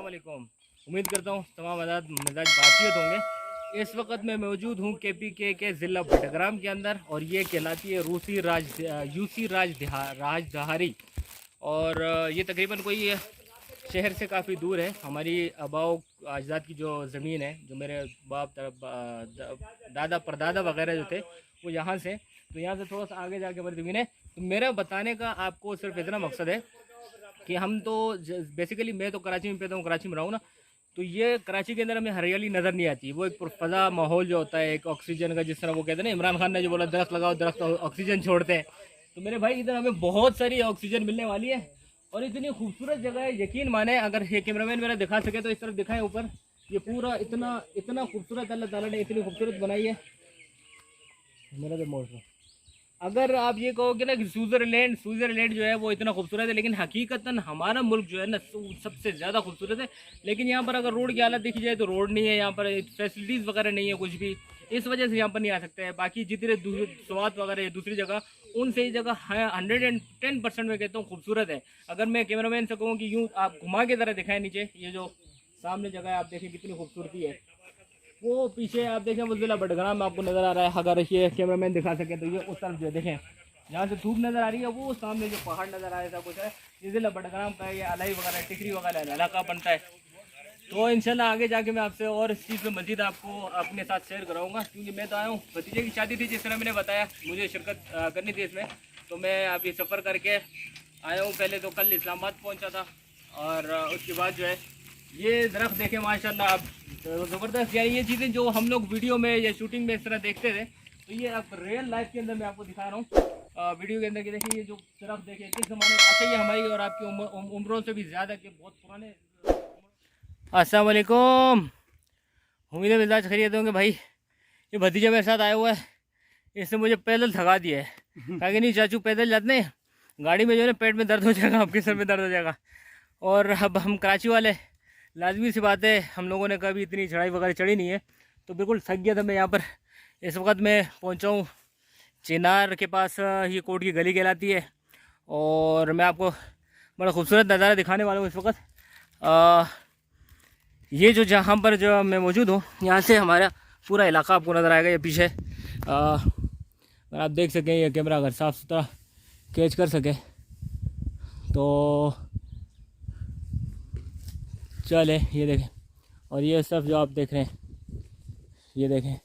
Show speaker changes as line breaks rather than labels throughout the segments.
अस्सलाम वालेकुम। उम्मीद करता हूँ तमाम आज़ाद मिजाज बासियत होंगे। इस वक्त मैं मौजूद हूँ KPK के ज़िला बडग्राम के अंदर और ये कहलाती है यूसी राजधारी। और ये तकरीबन कोई शहर से काफ़ी दूर है। हमारी आबाओ अजदाद की जो ज़मीन है, जो मेरे बाप दादा परदादा वगैरह जो थे वो यहाँ से, तो यहाँ से थोड़ा सा आगे जाके हमारी ज़मीन है। तो मेरा बताने का आपको सिर्फ इतना मकसद है कि हम तो बेसिकली मैं तो कराची में पैदा हूँ, कराची में रहा हूँ ना, तो ये कराची के अंदर हमें हरियाली नज़र नहीं आती। वो एक पुरफ़ज़ा माहौल जो होता है, एक ऑक्सीजन का, जिस तरह वो कहते हैं ना, इमरान खान ने जो बोला दरख्त लगाओ दरख्त ऑक्सीजन छोड़ते हैं, तो मेरे भाई इधर हमें बहुत सारी ऑक्सीजन मिलने वाली है। और इतनी खूबसूरत जगह है, यकीन माने, अगर ये कैमरामैन मेरा दिखा सके तो इस तरफ दिखाएं ऊपर, ये पूरा इतना इतना खूबसूरत अल्लाह ताला ने इतनी खूबसूरत बनाई है। मेरा तो मौसम, अगर आप ये कहोगे ना कि स्विट्ज़रलैंड जो है वो इतना खूबसूरत है, लेकिन हकीकतन हमारा मुल्क जो है ना सबसे ज़्यादा खूबसूरत है। लेकिन यहाँ पर अगर रोड की हालत देखी जाए तो रोड नहीं है, यहाँ पर फैसिलिटीज़ वगैरह नहीं है कुछ भी, इस वजह से यहाँ पर नहीं आ सकते हैं। बाकी जितने स्वाद वगैरह दूसरी जगह, उनसे ये जगह 110% में कहता हूँ खूबसूरत है। अगर मैं कैमरामैन से कहूँ कि यूँ आप घुमा के ज़रा दिखाएं नीचे, ये जो सामने जगह है आप देखें कितनी खूबसूरती है। वो पीछे आप देखें वो ज़िला बडग्राम आपको नज़र आ रहा है। अगर ये कैमरामैन दिखा सके तो ये उस तरफ जो देखें, जहाँ से धूप नज़र आ रही है, वो सामने जो पहाड़ नज़र आ रहा है, ऐसा कुछ है। ये ज़िला बडग्राम का ये अलाई वगैरह टिकरी वगैरह इलाका बनता है। तो इंशाल्लाह आगे जाके मैं आपसे और इस चीज़ में मज़ीद आपको अपने साथ शेयर कराऊंगा, क्योंकि मैं तो आया हूँ, भतीजे की शादी थी जिस तरह मैंने बताया, मुझे शिरकत करनी थी इसमें, तो मैं अभी सफ़र करके आया हूँ। पहले तो कल इस्लामाबाद पहुँचा था और उसके बाद जो है ये दरख्त देखें माशाल्लाह आप, ज़बरदस्त। यानी ये चीज़ें जो हम लोग वीडियो में या शूटिंग में इस तरह देखते थे, तो ये आप रियल लाइफ के अंदर मैं आपको दिखा रहा हूँ वीडियो के अंदर। कि देखिए ये जो दरख्त देखें किस ज़माने, अच्छा ये हमारी और आपकी उम्रों से भी ज़्यादा के बहुत पुराने। अस्सलाम वालेकुम, उम्मीद है मिजाज खैरियत होंगे भाई। ये भतीजा मेरे साथ आया हुआ है, इसने मुझे पैदल थका दिया है। कहा कि नहीं चाचू पैदल जाते हैं, गाड़ी में जो है ना पेट में दर्द हो जाएगा, आपके सर में दर्द हो जाएगा। और अब हम कराची वाले, लाजमी सी बात है, हम लोगों ने कभी इतनी चढ़ाई वगैरह चढ़ी नहीं है, तो बिल्कुल थक गया था मैं यहाँ पर। इस वक्त मैं पहुँचा हूँ चिनार के पास, ये कोट की गली कहलाती है, और मैं आपको बड़ा खूबसूरत नज़ारा दिखाने वाला हूँ इस वक्त। ये जो जहाँ पर जो मैं मौजूद हूँ, यहाँ से हमारा पूरा इलाका आपको नज़र आएगा। ये पीछे आप देख सकें, ये कैमरा अगर साफ़ सुथरा कैच कर सके तो चले, ये देखें। और ये सब जो आप देख रहे हैं, ये देखें,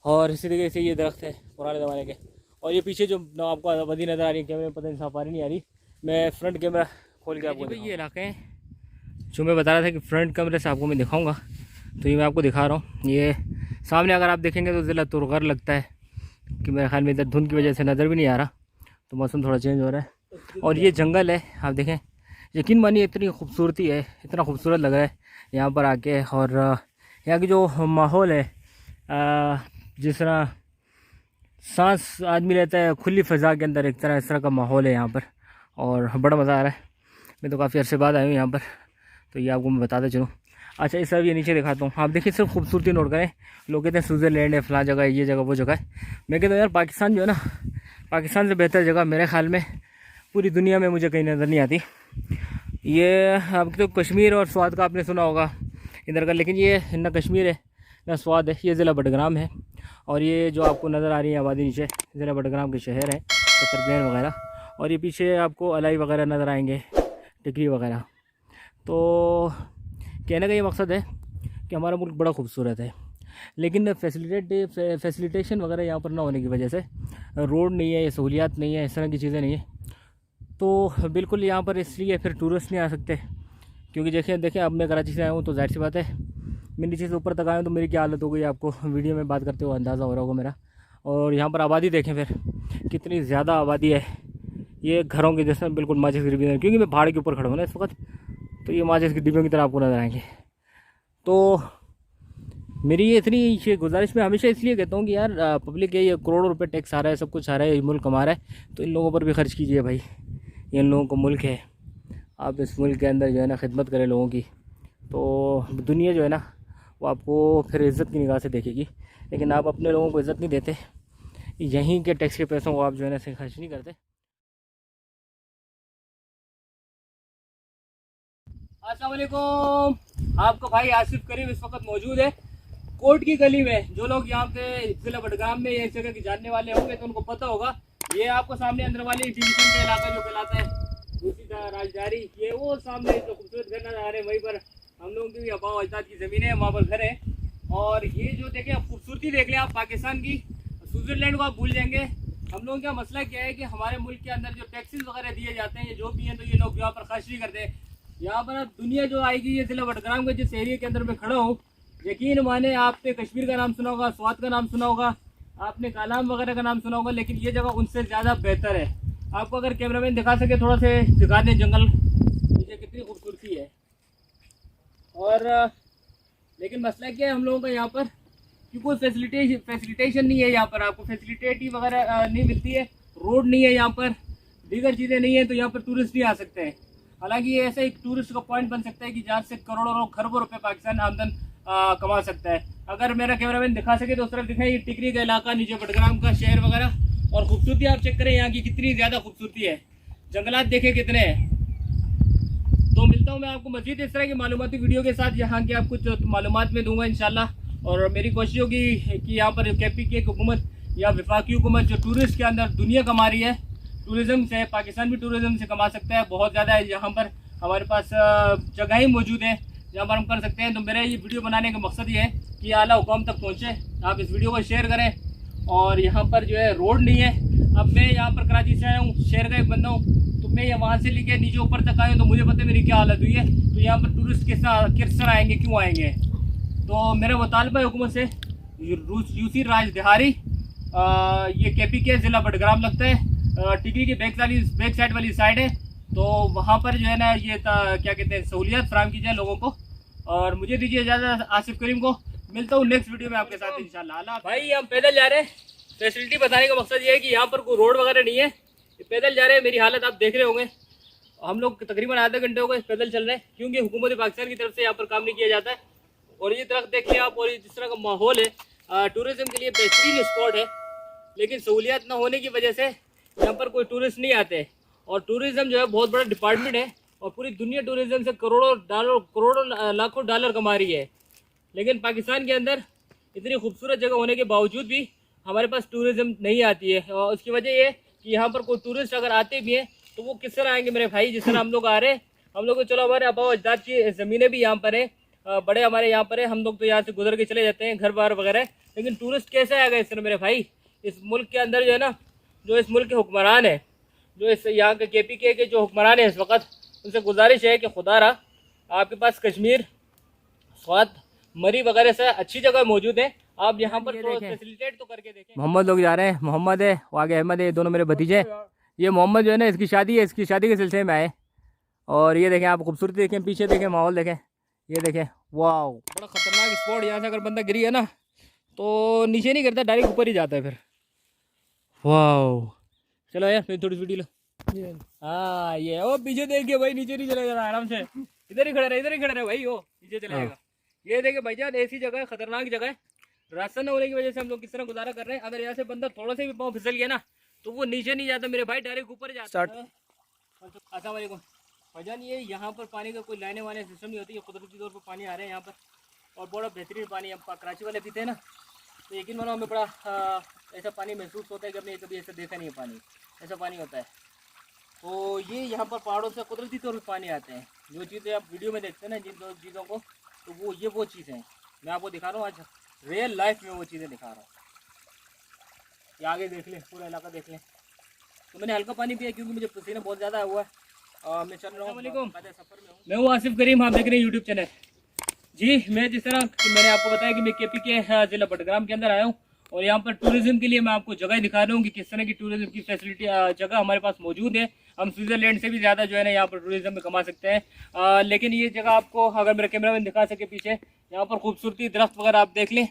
और इसी तरीके से ये दरख्त है पुराने ज़माने के। और ये पीछे जो आपको आबादी नज़र आ रही है, कैमरे में पता नहीं साफ आ रही नहीं आ रही, मैं फ्रंट कैमरा खोल के आपको ये इलाके हैं जो मैं बता रहा था कि फ्रंट कैमरे से आपको मैं दिखाऊंगा, तो ये मैं आपको दिखा रहा हूँ। ये सामने अगर आप देखेंगे तो ज़िला तुरगर लगता है, कि मेरे ख्याल में इधर धुंध की वजह से नज़र भी नहीं आ रहा, तो मौसम थोड़ा चेंज हो रहा है। और ये जंगल है, आप देखें, यकीन मानिए इतनी खूबसूरती है, इतना खूबसूरत लग रहा है यहाँ पर आके। और यहाँ की जो माहौल है, जिस तरह सांस आदमी रहता है खुली फ़ज़ा के अंदर, एक तरह इस तरह का माहौल है यहाँ पर, और बड़ा मज़ा आ रहा है। मैं तो काफ़ी अर्से बाद आया हूँ यहाँ पर, तो ये आपको मैं बताता चलूँ। अच्छा इस तरफ ये नीचे दिखाता हूँ, आप देखिए सिर्फ खूबसूरती नोट करें। लोग कहते हैं स्विट्ज़रलैंड है, फलां जगह है, ये जगह वो जगह है। मैं कहता हूँ यार पाकिस्तान जो है ना, पाकिस्तान से बेहतर जगह मेरे ख्याल में पूरी दुनिया में मुझे कहीं नज़र नहीं आती। ये अब तो कश्मीर और स्वाद का आपने सुना होगा इधर का, लेकिन ये ना कश्मीर है ना स्वाद है। ये ज़िला बडग्राम है, और ये जो आपको नज़र आ रही है आबादी नीचे, ज़िला बडग्राम के शहर है, सत्तर वगैरह। और ये पीछे आपको अलाई वगैरह नज़र आएंगे, टिकरी वगैरह। तो कहने का ये मकसद है कि हमारा मुल्क बड़ा खूबसूरत है, लेकिन फैसिलिटेशन वगैरह यहाँ पर ना होने की वजह से, रोड नहीं है, सहूलियात नहीं है, इस तरह की चीज़ें नहीं है, तो बिल्कुल यहाँ पर इसलिए फिर टूरिस्ट नहीं आ सकते। क्योंकि देखिए अब मैं कराची से आया हूँ, तो जाहिर सी बात है मैं नीचे से ऊपर तक आया हूँ, तो मेरी क्या हालत हो गई आपको वीडियो में बात करते हुए अंदाज़ा हो रहा होगा मेरा। और यहाँ पर आबादी देखें फिर कितनी ज़्यादा आबादी है, ये घरों के जैसे बिल्कुल माचिस की डिब्बी, क्योंकि मैं पहाड़ के ऊपर खड़ा हूँ ना इस वक्त, तो ये माचिस की डिब्बियों की तरह आपको नजर आएंगे। तो मेरी ये इतनी ये गुजारिश मैं हमेशा इसलिए कहता हूँ कि यार पब्लिक है, ये करोड़ों रुपए टैक्स आ रहा है, सब कुछ आ रहा है, ये मुल्क कमा रहा है, तो इन लोगों पर भी खर्च कीजिए भाई। इन लोगों को मुल्क है, आप इस मुल्क के अंदर जो है ना खिदमत करें लोगों की, तो दुनिया जो है ना वो आपको फिर इज़्ज़त की निगाह से देखेगी। लेकिन आप अपने लोगों को इज़्ज़त नहीं देते, यहीं के टैक्स के पैसों को आप जो है ना से खर्च नहीं करते। अस्सलाम वालेकुम। आपका भाई आसिफ करीम इस वक्त मौजूद है कोर्ट की गली में। जो लोग यहाँ पे जिला बडगाम में ये जगह के जानने वाले होंगे तो उनको पता होगा। ये आपको सामने अंदर वाली डिवीजन का इलाका जो कहलाता है दूसरी राजधारी, ये वो सामने जो खूबसूरत घर नजर आ रहे हैं वहीं पर हम लोगों की भी आबा अजदाद की ज़मीन है, वहाँ पर घर है। और ये जो देखें आप खूबसूरती देख लें आप पाकिस्तान की, स्विट्ज़रलैंड को आप भूल जाएंगे। हम लोगों का मसला क्या है कि हमारे मुल्क के अंदर जो टैक्सेस वगैरह दिए जाते हैं, ये जो भी हैं तो ये लोग यहाँ पर खर्च नहीं करते। यहाँ पर अब दुनिया जो आएगी, ये जिला बडगाम के जिस एरिया के अंदर मैं खड़ा हूँ, यकीन माने आपने कश्मीर का नाम सुना होगा, स्वात का नाम सुना होगा, आपने कालाम वगैरह का नाम सुना होगा, लेकिन ये जगह उनसे ज़्यादा बेहतर है। आपको अगर कैमरामैन दिखा सके थोड़ा से दिखा दें जंगल नीचे कितनी खूबसूरती है। और लेकिन मसला क्या है हम लोगों का यहाँ पर कि कोई फैसिलिटेशन नहीं है। यहाँ पर आपको फैसिलिटी वगैरह नहीं मिलती है, रोड नहीं है यहाँ पर, दीगर चीज़ें नहीं है, तो यहाँ पर टूरिस्ट नहीं आ सकते हैं। हालांकि ये ऐसा एक टूरिस्ट का पॉइंट बन सकता है कि जहाँ से करोड़ों खरबों रुपए पाकिस्तान आमदन कमा सकता है। अगर मेरा कैमरामैन दिखा सके तो उस तरफ दिखाएं, ये टिकरी का इलाका, नीचे बडगाम का शहर वगैरह, और खूबसूरती आप चेक करें यहाँ की कितनी ज़्यादा खूबसूरती है। जंगलात देखें कितने हैं। तो मिलता हूँ मैं आपको मज़ीद इस तरह की मालूमाती वीडियो के साथ, यहाँ की आप कुछ मालूमात में दूंगा इंशाल्लाह। और मेरी कोशिश होगी कि यहाँ पर KPK की हुकूमत या वफाकी हुकूमत जो टूरिस्ट के अंदर दुनिया कमा रही है, टूरिज़म से, पाकिस्तान भी टूरिज़म से कमा सकता है, बहुत ज़्यादा है। यहाँ पर हमारे पास जगहें मौजूद हैं जहाँ पर हम कर सकते हैं। तो मेरा ये वीडियो बनाने का मकसद ये है कि आला हुकाम तक पहुँचे, आप इस वीडियो को शेयर करें। और यहाँ पर जो है रोड नहीं है। अब मैं यहाँ पर कराची से आया हूँ, शहर का एक बंदा हूँ, तो मैं ये वहाँ से लेके नीचे ऊपर तक आया हूँ, तो मुझे पता है मेरी क्या हालत हुई है। तो यहाँ पर टूरिस्ट किस तरह आएंगे, क्यों आएंगे। तो मेरा मुतालबा है हुकूमत से, यूसी राज दिहारी, ये KPK ज़िला बडगाम लगता है, टिकरी की बैक साइड वाली साइड है। तो वहाँ पर जो है ना ये क्या कहते हैं सहूलियत फराहम की जाए लोगों को। और मुझे दीजिए इजाज़त आसिफ करीम को, मिलता हूँ नेक्स्ट वीडियो में आपके साथ इंशाल्लाह। भाई हम पैदल जा रहे हैं, फैसिलिटी बताने का मकसद ये है कि यहाँ पर कोई रोड वगैरह नहीं है, पैदल जा रहे हैं। मेरी हालत आप देख रहे होंगे, हम लोग तकरीबन आधे घंटे हो गए पैदल चल रहे हैं, क्योंकि हुकूमत पाकिस्तान की तरफ से यहाँ पर काम नहीं किया जाता है। और ये तरफ देख लिया आप, और ये जिस तरह का माहौल है टूरिज़म के लिए बेहतरीन स्पॉट है, लेकिन सहूलियत न होने की वजह से यहाँ पर कोई टूरिस्ट नहीं आते। और टूरिज़म जो है बहुत बड़ा डिपार्टमेंट है, और पूरी दुनिया टूरिज़म से करोड़ों लाखों डॉलर कमा रही है। लेकिन पाकिस्तान के अंदर इतनी खूबसूरत जगह होने के बावजूद भी हमारे पास टूरिज़म नहीं आती है। और उसकी वजह ये कि यहाँ पर कोई टूरिस्ट अगर आते भी हैं तो वो किस तरह आएंगे मेरे भाई, जिस तरह हम लोग आ रहे हैं। हम लोग को चलो हमारे आबा अजदाद की ज़मीनें भी यहाँ पर है, बड़े हमारे यहाँ पर है, हम लोग तो यहाँ से गुजर के चले जाते हैं घर बार वगैरह। लेकिन टूरिस्ट कैसे आएगा इस तरह मेरे भाई। इस मुल्क के अंदर जो है ना, जो इस मुल्क के हुक्मरान है, जो इस यहाँ के KPK के जो हुक्मरान है इस वक्त, उनसे गुजारिश है कि खुदा रहा आपके पास कश्मीर, स्वात, मरी वगैरह से अच्छी जगह मौजूद है, आप यहाँ पर फैसिलिटेट तो करके देखें। मोहम्मद लोग जा रहे हैं, मोहम्मद है वो आगे अहमद है, ये दोनों मेरे भतीजे। ये मोहम्मद जो है ना इसकी शादी है, इसकी शादी के सिलसिले में आए। और ये देखें आप खूबसूरती देखें, पीछे देखें, माहौल देखें, ये देखें, वाह बड़ा ख़तरनाक स्पॉट। यहाँ से अगर बंदा गिरी है ना तो नीचे नहीं गिरता, डायरेक्ट ऊपर ही जाता है फिर। वाह चलो यार फिर थोड़ी वीडियो लो। हाँ ये ओ पीछे देखिए भाई, नीचे नहीं चला जाता आराम से, इधर ही खड़ा रहे, इधर ही खड़ा रहे भाई, वो नीचे चलेगा। ये देखिए भाईजान ऐसी जगह है, खतरनाक जगह है। रास्ता न होने की वजह से हम लोग किस तरह गुजारा कर रहे हैं। अगर यहाँ से बंदा थोड़ा सा भी पाँव फिसल गया ना तो वो नीचे नहीं जाता मेरे भाई, डायरेक्ट ऊपर जाता है। अस्सलाम वालेकुम भाईजान, ये यहाँ पर पानी का कोई लाने वाले सिस्टम नहीं होती, ये कुदरती तौर पर पानी आ रहे हैं यहाँ पर, और बड़ा बेहतरीन पानी। हम कराची वाले पीते हैं ना, तो यकीन मानो हमें बड़ा ऐसा पानी महसूस होता है कि हमने कभी ऐसा देखा नहीं है, पानी ऐसा पानी होता है। तो ये यहाँ पर पहाड़ों से कुदरती तौर पर पानी आते हैं। जो चीज़ें आप वीडियो में देखते हैं ना जिन चीज़ों को, तो वो चीज़ें हैं मैं आपको दिखा रहा हूँ, आज रियल लाइफ में वो चीज़ें दिखा रहा हूँ। ये आगे देख लें, पूरा इलाका देख लें। तो मैंने हल्का पानी पिया क्योंकि मुझे पसीना बहुत ज़्यादा हुआ है। मैं चल रहा हूँ सफ़र में, मैं हूँ आसिफ करीम, आप देख रहे हैं यूट्यूब चैनल। जी मैं जिस तरह मैंने आपको बताया कि मैं KPK ज़िला बडगाम के अंदर आया हूँ, और यहाँ पर टूरिज़म के लिए मैं आपको जगह दिखा रहा हूँ कि किस तरह की टूरिज़म की फैसिलिटी जगह हमारे पास मौजूद है। हम स्विट्ज़रलैंड से भी ज़्यादा जो है ना यहाँ पर टूरिज़म में कमा सकते हैं। लेकिन ये जगह आपको अगर मेरा कैमरा मैन दिखा सके पीछे, यहाँ पर खूबसूरती दरख्त वगैरह आप देख लें।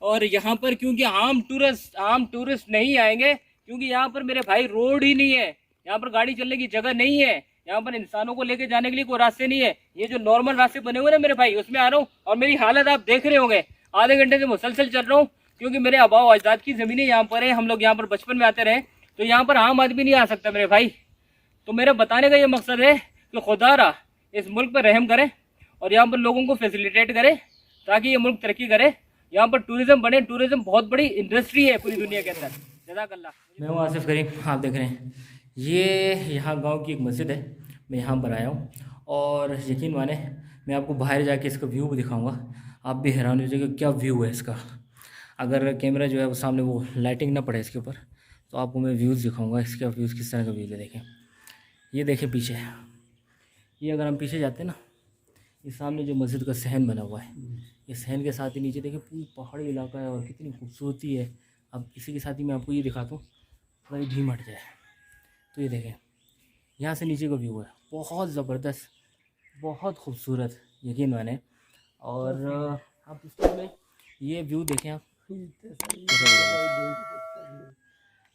और यहाँ पर क्योंकि आम टूरिस्ट नहीं आएंगे, क्योंकि यहाँ पर मेरे भाई रोड ही नहीं है, यहाँ पर गाड़ी चलने की जगह नहीं है, यहाँ पर इंसानों को लेके जाने के लिए कोई रास्ते नहीं है। ये जो नॉर्मल रास्ते बने हुए ना मेरे भाई, उसमें आ रहा हूँ, और मेरी हालत आप देख रहे होंगे, आधे घंटे से मुसलसल चल रहा हूँ, क्योंकि मेरे आबा अजदाद की ज़मीनें यहाँ पर है। हम लोग यहाँ पर बचपन में आते रहे, तो यहाँ पर आम आदमी नहीं आ सकता मेरे भाई। तो मेरा बताने का ये मकसद है कि खुदा रहा इस मुल्क पर रहम करे और यहाँ पर लोगों को फैसिलिटेट करे ताकि ये मुल्क तरक्की करे, यहाँ पर टूरिज़्म बने। टूरिज़्म बहुत बड़ी इंडस्ट्री है पूरी दुनिया के अंदर। जज़ाकल्लाह। मैं हूँ आसिफ करीम, आप देख रहे हैं ये यहाँ गांव की एक मस्जिद है। मैं यहाँ पर आया हूँ और यकीन माने मैं आपको बाहर जाके इसका व्यू भी दिखाऊंगा, आप भी हैरान हो जाएगा क्या व्यू है इसका। अगर कैमरा जो है वो सामने वो लाइटिंग ना पड़े इसके ऊपर तो आपको मैं व्यूज़ दिखाऊंगा। इसका व्यूज़ किस तरह का व्यूज़ है देखें, ये देखें पीछे, ये अगर हम पीछे जाते हैं ना, ये सामने जो मस्जिद का सहन बना हुआ है, ये सहन के साथ ही नीचे देखें पूरी पहाड़ी इलाका है और कितनी खूबसूरती है। अब इसी के साथ ही मैं आपको ये दिखाता हूँ, थोड़ा ये ढीम हट जाए तो ये देखें यहाँ से नीचे का व्यू है, बहुत ज़बरदस्त, बहुत खूबसूरत, यकीन माने। और आप इसमें में ये व्यू देखें आप।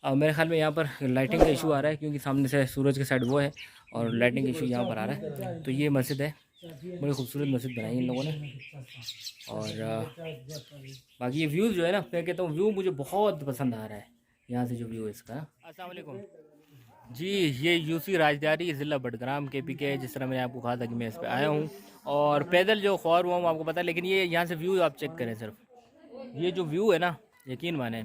अब मेरे ख्याल में यहाँ पर लाइटिंग का इशू आ रहा है क्योंकि सामने से सूरज के साइड वो है और लाइटिंग का इशू यहाँ पर आ रहा है। तो ये मस्जिद है, बड़ी खूबसूरत मस्जिद बनाई इन लोगों ने। और बाकी ये व्यू जो है ना, मैं कहता हूँ व्यू मुझे बहुत पसंद आ रहा है यहाँ से जो व्यू है इसका। अस्सलाम वालेकुम जी, ये यूसी राजधारी ज़िला बडग्राम KP के, जिस तरह मैंने आपको कहा था कि मैं इस पर आया हूँ और पैदल जो ख्वार हुआ हूँ आपको पता है। लेकिन ये यहाँ से व्यू आप चेक करें, सिर्फ ये जो व्यू है ना, यकीन माने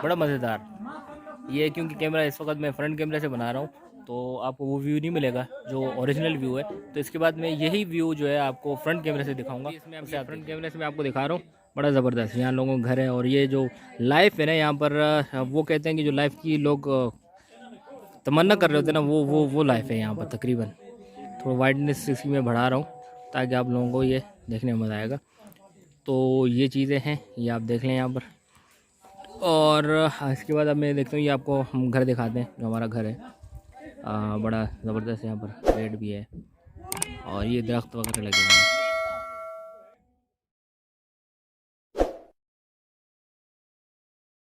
बड़ा मज़ेदार। ये क्योंकि कैमरा इस वक्त मैं फ्रंट कैमरे से बना रहा हूँ तो आपको वो व्यू नहीं मिलेगा जो ओरिजिनल व्यू है। तो इसके बाद मैं यही व्यू जो है आपको फ्रंट कैमरे से दिखाऊंगा। इसमें आपसे फ्रंट कैमरे से मैं आपको दिखा रहा हूँ, बड़ा ज़बरदस्त यहाँ लोगों का घर है। और ये जो लाइफ है ना यहाँ पर, वो कहते हैं कि जो लाइफ की लोग तमन्ना कर रहे होते हैं ना, वो लाइफ है यहाँ पर तकरीबन। थोड़ा वाइडनेस इसकी मैं बढ़ा रहा हूँ ताकि आप लोगों को ये देखने में मज़ा आएगा। तो ये चीज़ें हैं, ये आप देख लें यहाँ पर। और इसके बाद अब मैं देखता हूँ, ये आपको हम घर दिखाते हैं जो हमारा घर है। बड़ा ज़बरदस्त यहाँ पर पेड़ भी है और ये दरख्त वगैरह लगे हुए हैं।